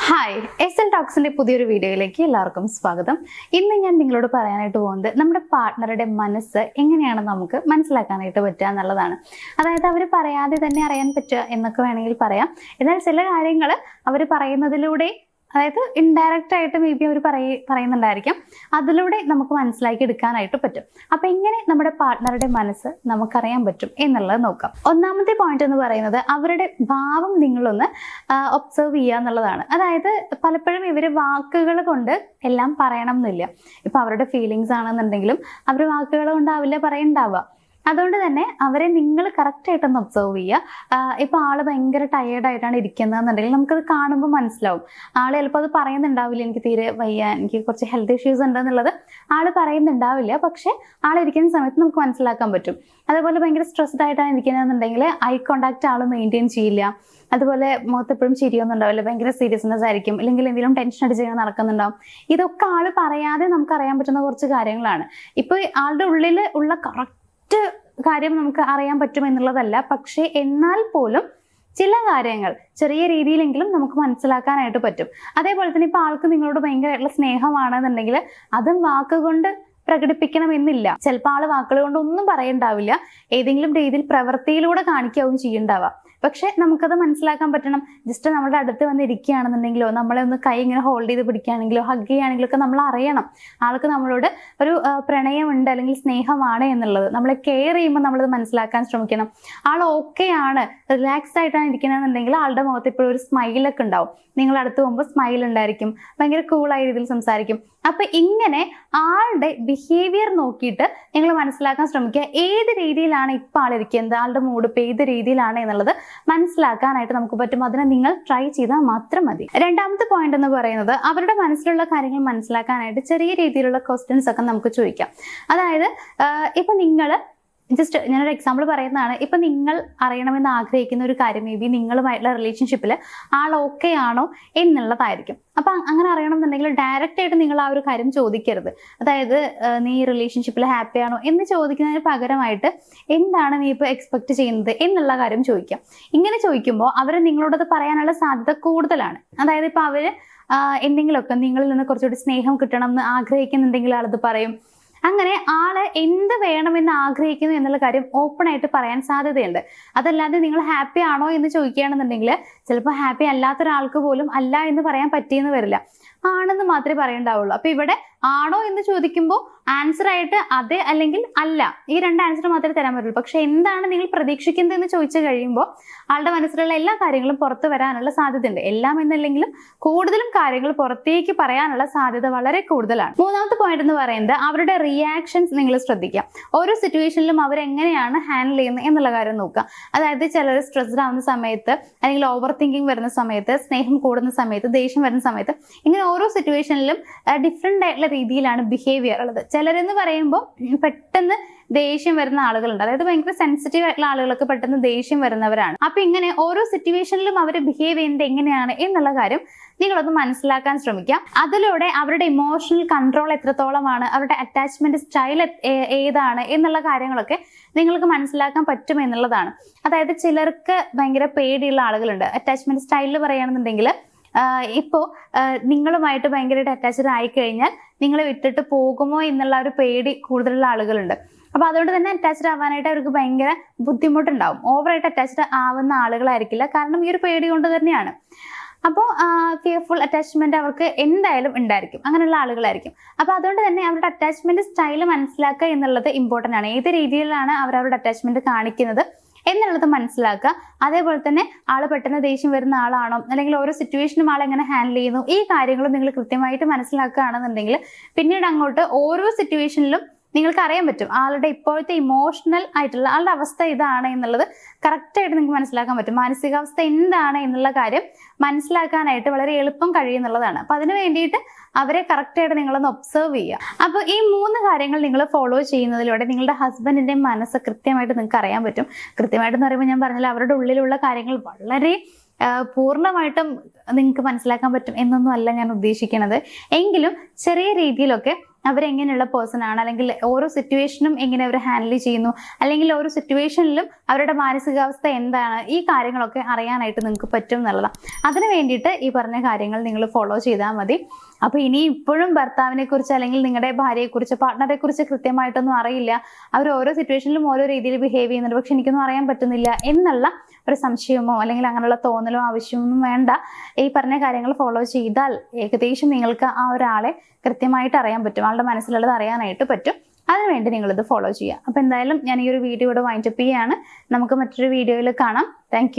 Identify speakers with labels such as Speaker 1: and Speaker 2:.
Speaker 1: Hi, S L ടോക്സിന്റെ പുതിയൊരു വീഡിയോയിലേക്ക് എല്ലാവർക്കും സ്വാഗതം. ഇന്ന് ഞാൻ നിങ്ങളോട് പറയാനായിട്ട് പോകുന്നത് നമ്മുടെ പാർട്ട്ണറുടെ മനസ്സ് എങ്ങനെയാണ് നമുക്ക് മനസ്സിലാക്കാനായിട്ട് പറ്റുക എന്നുള്ളതാണ്. അതായത് അവർ പറയാതെ തന്നെ അറിയാൻ പറ്റുക എന്നൊക്കെ വേണമെങ്കിൽ പറയാം. എന്നാൽ ചില കാര്യങ്ങൾ അവർ പറയുന്നതിലൂടെ, അതായത് ഇൻഡയറക്റ്റ് ആയിട്ട് മേ ബി അവർ പറയുന്നുണ്ടായിരിക്കും, അതിലൂടെ നമുക്ക് മനസ്സിലാക്കി എടുക്കാനായിട്ട് പറ്റും. അപ്പൊ എങ്ങനെ നമ്മുടെ പാർട്ട്ണറുടെ മനസ്സ് നമുക്കറിയാൻ പറ്റും എന്നുള്ളത് നോക്കാം. ഒന്നാമത്തെ പോയിന്റ് എന്ന് പറയുന്നത് അവരുടെ ഭാവം നിങ്ങളൊന്ന് ഒബ്സർവ് ചെയ്യുക എന്നുള്ളതാണ്. അതായത് പലപ്പോഴും ഇവര് വാക്കുകൾ കൊണ്ട് എല്ലാം പറയണം എന്നില്ല. ഇപ്പൊ അവരുടെ ഫീലിങ്സ് ആണെന്നുണ്ടെങ്കിലും അവർ വാക്കുകൾ കൊണ്ടാവില്ല പറയുണ്ടാവുക. അതുകൊണ്ട് തന്നെ അവരെ നിങ്ങൾ കറക്റ്റ് ആയിട്ടൊന്ന് ഒബ്സർവ് ചെയ്യുക. ഇപ്പൊ ആള് ഭയങ്കര ടയേർഡായിട്ടാണ് ഇരിക്കുന്നതെന്നുണ്ടെങ്കിൽ നമുക്കത് കാണുമ്പോൾ മനസ്സിലാവും. ആള് ചിലപ്പോൾ അത് പറയുന്നുണ്ടാവില്ല, എനിക്ക് തീരെ വയ്യ, എനിക്ക് കുറച്ച് ഹെൽത്ത് ഇഷ്യൂസ് ഉണ്ട് എന്നുള്ളത് ആള് പറയുന്നുണ്ടാവില്ല. പക്ഷെ ആളിരിക്കുന്ന സമയത്ത് നമുക്ക് മനസ്സിലാക്കാൻ പറ്റും. അതുപോലെ ഭയങ്കര സ്ട്രെസ്ഡ് ആയിട്ടാണ് ഇരിക്കുന്നതെന്നുണ്ടെങ്കിൽ ഐ കോണ്ടാക്ട് ആള് മെയിൻറ്റെയിൻ ചെയ്യില്ല. അതുപോലെ മുഖത്ത് എപ്പോഴും ചിരിയൊന്നും ഉണ്ടാവില്ല, ഭയങ്കര സീരിയസ്നെസ് ആയിരിക്കും, അല്ലെങ്കിൽ എന്തെങ്കിലും ടെൻഷൻ അടിച്ച് ചെയ്യാൻ നടക്കുന്നുണ്ടാവും. ഇതൊക്കെ ആള് പറയാതെ നമുക്ക് അറിയാൻ പറ്റുന്ന കുറച്ച് കാര്യങ്ങളാണ്. ഇപ്പൊ ആളുടെ ഉള്ളിൽ ഉള്ള കറക്റ്റ് കാര്യം നമുക്ക് അറിയാൻ പറ്റും എന്നുള്ളതല്ല, പക്ഷെ എന്നാൽ പോലും ചില കാര്യങ്ങൾ ചെറിയ രീതിയിലെങ്കിലും നമുക്ക് മനസ്സിലാക്കാനായിട്ട് പറ്റും. അതേപോലെ തന്നെ ഇപ്പൊ ആൾക്ക് നിങ്ങളോട് ഭയങ്കരമായിട്ടുള്ള സ്നേഹമാണെന്നുണ്ടെങ്കിൽ അതും വാക്കുകൊണ്ട് പ്രകടിപ്പിക്കണമെന്നില്ല. ചിലപ്പോൾ ആള് വാക്കുകൾ കൊണ്ട് ഒന്നും പറയണ്ടാവില്ല, ഏതെങ്കിലും രീതിയിൽ പ്രവൃത്തിയിലൂടെ കാണിക്കാവും ചെയ്യണ്ടാവുക. പക്ഷെ നമുക്കത് മനസ്സിലാക്കാൻ പറ്റണം. ജസ്റ്റ് നമ്മുടെ അടുത്ത് വന്ന് ഇരിക്കുകയാണെന്നുണ്ടെങ്കിലോ, നമ്മളെ ഒന്ന് കൈ ഇങ്ങനെ ഹോൾഡ് ചെയ്ത് പിടിക്കുകയാണെങ്കിലോ ഹഗ് ചെയ്യുകയാണെങ്കിലോ ഒക്കെ നമ്മൾ അറിയണം ആൾക്ക് നമ്മളോട് ഒരു പ്രണയമുണ്ട് അല്ലെങ്കിൽ സ്നേഹമാണ് എന്നുള്ളത്. നമ്മളെ കെയർ ചെയ്യുമ്പോൾ നമ്മളത് മനസ്സിലാക്കാൻ ശ്രമിക്കണം. ആൾ ഓക്കെ ആണ്, റിലാക്സ്ഡ് ആയിട്ടാണ് ഇരിക്കണമെന്നുണ്ടെങ്കിൽ ആളുടെ മുഖത്ത് ഇപ്പോഴും ഒരു സ്മൈലൊക്കെ ഉണ്ടാവും. നിങ്ങൾ അടുത്ത് പോകുമ്പോൾ സ്മൈൽ ഉണ്ടായിരിക്കും, ഭയങ്കര കൂളായ രീതിയിൽ സംസാരിക്കും. അപ്പൊ ഇങ്ങനെ ആളുടെ ബിഹേവിയർ നോക്കിയിട്ട് നിങ്ങൾ മനസ്സിലാക്കാൻ ശ്രമിക്കുക, ഏത് രീതിയിലാണ് ഇപ്പൊ ആളിരിക്കുന്നത്, ആളുടെ മൂഡ് ഇപ്പൊ ഏത് രീതിയിലാണ് എന്നുള്ളത് മനസ്സിലാക്കാനായിട്ട് നമുക്ക് പറ്റും. അതിനെ നിങ്ങൾ ട്രൈ ചെയ്താൽ മാത്രം മതി. രണ്ടാമത്തെ പോയിന്റ് എന്ന് പറയുന്നത് അവരുടെ മനസ്സിലുള്ള കാര്യങ്ങൾ മനസ്സിലാക്കാനായിട്ട് ചെറിയ രീതിയിലുള്ള ക്വസ്റ്റ്യൻസ് ഒക്കെ നമുക്ക് ചോദിക്കാം. അതായത് ഇപ്പൊ നിങ്ങൾ ജസ്റ്റ് ഞാനൊരു എക്സാമ്പിൾ പറയുന്നതാണ്. ഇപ്പൊ നിങ്ങൾ അറിയണമെന്ന് ആഗ്രഹിക്കുന്ന ഒരു കാര്യം മേ ബി നിങ്ങളുമായിട്ടുള്ള റിലേഷൻഷിപ്പിൽ ആൾ ഓക്കെ ആണോ എന്നുള്ളതായിരിക്കും. അപ്പൊ അങ്ങനെ അറിയണം എന്നുണ്ടെങ്കിൽ ഡയറക്റ്റ് ആയിട്ട് നിങ്ങൾ ആ ഒരു കാര്യം ചോദിക്കരുത്. അതായത് നീ റിലേഷൻഷിപ്പിൽ ഹാപ്പി ആണോ എന്ന് ചോദിക്കുന്നതിന് പകരമായിട്ട് എന്താണ് നീ ഇപ്പൊ എക്സ്പെക്ട് ചെയ്യുന്നത് എന്നുള്ള കാര്യം ചോദിക്കാം. ഇങ്ങനെ ചോദിക്കുമ്പോൾ അവർ നിങ്ങളോടത് പറയാനുള്ള സാധ്യത കൂടുതലാണ്. അതായത് ഇപ്പൊ അവര് എന്തെങ്കിലുമൊക്കെ നിങ്ങളിൽ നിന്ന് കുറച്ചുകൂടി സ്നേഹം കിട്ടണം എന്ന് ആഗ്രഹിക്കുന്നുണ്ടെങ്കിൽ ആളത് പറയും. അങ്ങനെ ആള് എന്ത് വേണമെന്ന് ആഗ്രഹിക്കുന്നു എന്നുള്ള കാര്യം ഓപ്പൺ ആയിട്ട് പറയാൻ സാധ്യതയുണ്ട്. അതല്ലാതെ നിങ്ങൾ ഹാപ്പി ആണോ എന്ന് ചോദിക്കുകയാണെന്നുണ്ടെങ്കിൽ ചിലപ്പോൾ ഹാപ്പി അല്ലാത്ത ഒരാൾക്ക് പോലും അല്ല എന്ന് പറയാൻ പറ്റിയെന്ന് വരില്ല, ആണെന്ന് മാത്രമേ പറയണ്ടാവുള്ളൂ. അപ്പൊ ഇവിടെ ആണോ എന്ന് ചോദിക്കുമ്പോൾ ആൻസർ ആയിട്ട് അതെ അല്ലെങ്കിൽ അല്ല, ഈ രണ്ട് ആൻസർ മാത്രമേ തരാൻ പറ്റുള്ളൂ. പക്ഷെ എന്താണ് നിങ്ങൾ പ്രതീക്ഷിക്കുന്നത് എന്ന് ചോദിച്ചു കഴിയുമ്പോൾ ആളുടെ മനസ്സിലുള്ള എല്ലാ കാര്യങ്ങളും പുറത്തു വരാനുള്ള സാധ്യതയുണ്ട്. എല്ലാം എന്നല്ലെങ്കിലും കൂടുതലും കാര്യങ്ങൾ പുറത്തേക്ക് പറയാനുള്ള സാധ്യത വളരെ കൂടുതലാണ്. മൂന്നാമത്തെ പോയിന്റ് എന്ന് പറയുന്നത് അവരുടെ റിയാക്ഷൻസ് നിങ്ങൾ ശ്രദ്ധിക്കുക. ഓരോ സിറ്റുവേഷനിലും അവരെങ്ങനെയാണ് ഹാൻഡിൽ ചെയ്യുന്നത് എന്നുള്ള കാര്യം നോക്കുക. അതായത് ചിലർ സ്ട്രെസ്ഡ് ആവുന്ന സമയത്ത്, അല്ലെങ്കിൽ ഓവർ തിങ്കിങ് വരുന്ന സമയത്ത്, സ്നേഹം കൂടുന്ന സമയത്ത്, ദേഷ്യം വരുന്ന സമയത്ത്, ഇങ്ങനെ ഓരോ സിറ്റുവേഷനിലും ഡിഫറെന്റ് ആയിട്ടുള്ള രീതിയിലാണ് ബിഹേവിയർ ഉള്ളത്. ചിലരെന്ന് പറയുമ്പോൾ പെട്ടെന്ന് ദേഷ്യം വരുന്ന ആളുകളുണ്ട്, അതായത് ഭയങ്കര സെൻസിറ്റീവ് ആയിട്ടുള്ള ആളുകളൊക്കെ പെട്ടെന്ന് ദേഷ്യം വരുന്നവരാണ്. അപ്പൊ ഇങ്ങനെ ഓരോ സിറ്റുവേഷനിലും അവർ ബിഹേവ് ചെയ്യുന്നത് എങ്ങനെയാണ് എന്നുള്ള കാര്യം നിങ്ങളൊന്ന് മനസ്സിലാക്കാൻ ശ്രമിക്കാം. അതിലൂടെ അവരുടെ ഇമോഷണൽ കൺട്രോൾ എത്രത്തോളമാണ്, അവരുടെ അറ്റാച്ച്മെന്റ് സ്റ്റൈൽ ഏതാണ് എന്നുള്ള കാര്യങ്ങളൊക്കെ നിങ്ങൾക്ക് മനസ്സിലാക്കാൻ പറ്റും എന്നുള്ളതാണ്. അതായത് ചിലർക്ക് ഭയങ്കര പേടിയുള്ള ആളുകളുണ്ട്. അറ്റാച്ച്മെന്റ് സ്റ്റൈലിൽ പറയുകയാണെന്നുണ്ടെങ്കിൽ ഇപ്പോ നിങ്ങളുമായിട്ട് ഭയങ്കരമായിട്ട് അറ്റാച്ച്ഡ് ആയിക്കഴിഞ്ഞാൽ നിങ്ങളെ വിട്ടിട്ട് പോകുമോ എന്നുള്ള ഒരു പേടി കൂടുതലുള്ള ആളുകളുണ്ട്. അപ്പൊ അതുകൊണ്ട് തന്നെ അറ്റാച്ച്ഡ് ആവാനായിട്ട് അവർക്ക് ഭയങ്കര ബുദ്ധിമുട്ടുണ്ടാവും. ഓവറായിട്ട് അറ്റാച്ച്ഡ് ആവുന്ന ആളുകളായിരിക്കില്ല, കാരണം ഈ ഒരു പേടി കൊണ്ട് തന്നെയാണ്. അപ്പോൾ ഫിയർഫുൾ അറ്റാച്ച്മെന്റ് അവർക്ക് എന്തായാലും ഉണ്ടായിരിക്കും, അങ്ങനെയുള്ള ആളുകളായിരിക്കും. അപ്പൊ അതുകൊണ്ട് തന്നെ അവരുടെ അറ്റാച്ച്മെന്റ് സ്റ്റൈൽ മനസ്സിലാക്കുക എന്നുള്ളത് ഇമ്പോർട്ടൻ്റ് ആണ്. ഏത് രീതിയിലാണ് അവരവരുടെ അറ്റാച്ച്മെന്റ് കാണിക്കുന്നത് എന്നുള്ളത് മനസ്സിലാക്കുക. അതേപോലെ തന്നെ ആള് പെട്ടെന്ന് ദേഷ്യം വരുന്ന ആളാണോ, അല്ലെങ്കിൽ ഓരോ സിറ്റുവേഷനും ആൾ എങ്ങനെ ഹാൻഡിൽ ചെയ്യുന്നു, ഈ കാര്യങ്ങളും നിങ്ങൾ കൃത്യമായിട്ട് മനസ്സിലാക്കുകയാണെന്നുണ്ടെങ്കിൽ പിന്നീട് അങ്ങോട്ട് ഓരോ സിറ്റുവേഷനിലും നിങ്ങൾക്ക് അറിയാൻ പറ്റും ആളുടെ ഇപ്പോഴത്തെ ഇമോഷണൽ ആയിട്ടുള്ള ആളുടെ അവസ്ഥ ഇതാണ് എന്നുള്ളത് കറക്റ്റായിട്ട് നിങ്ങൾക്ക് മനസ്സിലാക്കാൻ പറ്റും. മാനസികാവസ്ഥ എന്താണ് എന്നുള്ള കാര്യം മനസ്സിലാക്കാനായിട്ട് വളരെ എളുപ്പം കഴിയുന്നുള്ളതാണ്. അപ്പൊ അതിന് വേണ്ടിയിട്ട് അവരെ കറക്റ്റായിട്ട് നിങ്ങളൊന്ന് ഒബ്സർവ് ചെയ്യുക. അപ്പൊ ഈ 3 കാര്യങ്ങൾ നിങ്ങൾ ഫോളോ ചെയ്യുന്നതിലൂടെ നിങ്ങളുടെ ഹസ്ബൻഡിന്റെ മനസ്സ് കൃത്യമായിട്ട് നിങ്ങൾക്ക് അറിയാൻ പറ്റും. കൃത്യമായിട്ടെന്ന് പറയുമ്പോൾ ഞാൻ പറഞ്ഞാൽ അവരുടെ ഉള്ളിലുള്ള കാര്യങ്ങൾ വളരെ പൂർണ്ണമായിട്ടും നിങ്ങൾക്ക് മനസ്സിലാക്കാൻ പറ്റും എന്നൊന്നും അല്ല ഞാൻ ഉദ്ദേശിക്കുന്നത്. എങ്കിലും ചെറിയ രീതിയിലൊക്കെ അവരെങ്ങനെയുള്ള പേഴ്സൺ ആണ്, അല്ലെങ്കിൽ ഓരോ സിറ്റുവേഷനും എങ്ങനെ അവർ ഹാൻഡിൽ ചെയ്യുന്നു, അല്ലെങ്കിൽ ഓരോ സിറ്റുവേഷനിലും അവരുടെ മാനസികാവസ്ഥ എന്താണ്, ഈ കാര്യങ്ങളൊക്കെ അറിയാനായിട്ട് നിങ്ങൾക്ക് പറ്റും എന്നുള്ളതാണ്. അതിന് വേണ്ടിയിട്ട് ഈ പറഞ്ഞ കാര്യങ്ങൾ നിങ്ങൾ ഫോളോ ചെയ്താൽ മതി. അപ്പോൾ ഇനി ഇപ്പോഴും ഭർത്താവിനെ കുറിച്ച് അല്ലെങ്കിൽ നിങ്ങളുടെ ഭാര്യയെക്കുറിച്ച്, പാർട്ട്ണറെ കുറിച്ച് കൃത്യമായിട്ടൊന്നും അറിയില്ല, അവർ ഓരോ സിറ്റുവേഷനിലും ഓരോ രീതിയിൽ ബിഹേവ് ചെയ്യുന്നുണ്ട്, പക്ഷെ എനിക്കൊന്നും അറിയാൻ പറ്റുന്നില്ല എന്നുള്ള ഒരു സംശയമോ അല്ലെങ്കിൽ അങ്ങനെയുള്ള തോന്നലോ ആവശ്യമൊന്നും വേണ്ട. ഈ പറഞ്ഞ കാര്യങ്ങൾ ഫോളോ ചെയ്താൽ ഏകദേശം നിങ്ങൾക്ക് ആ ഒരാളെ കൃത്യമായിട്ട് അറിയാൻ പറ്റും, ആളുടെ മനസ്സിലുള്ളത് അറിയാനായിട്ട് പറ്റും. അതിനുവേണ്ടി നിങ്ങളിത് ഫോളോ ചെയ്യുക. അപ്പോൾ എന്തായാലും ഞാൻ ഈ ഒരു വീഡിയോ ഇവിടെ വൈൻഡപ്പ് ചെയ്യുകയാണ്. നമുക്ക് മറ്റൊരു വീഡിയോയിൽ കാണാം. താങ്ക്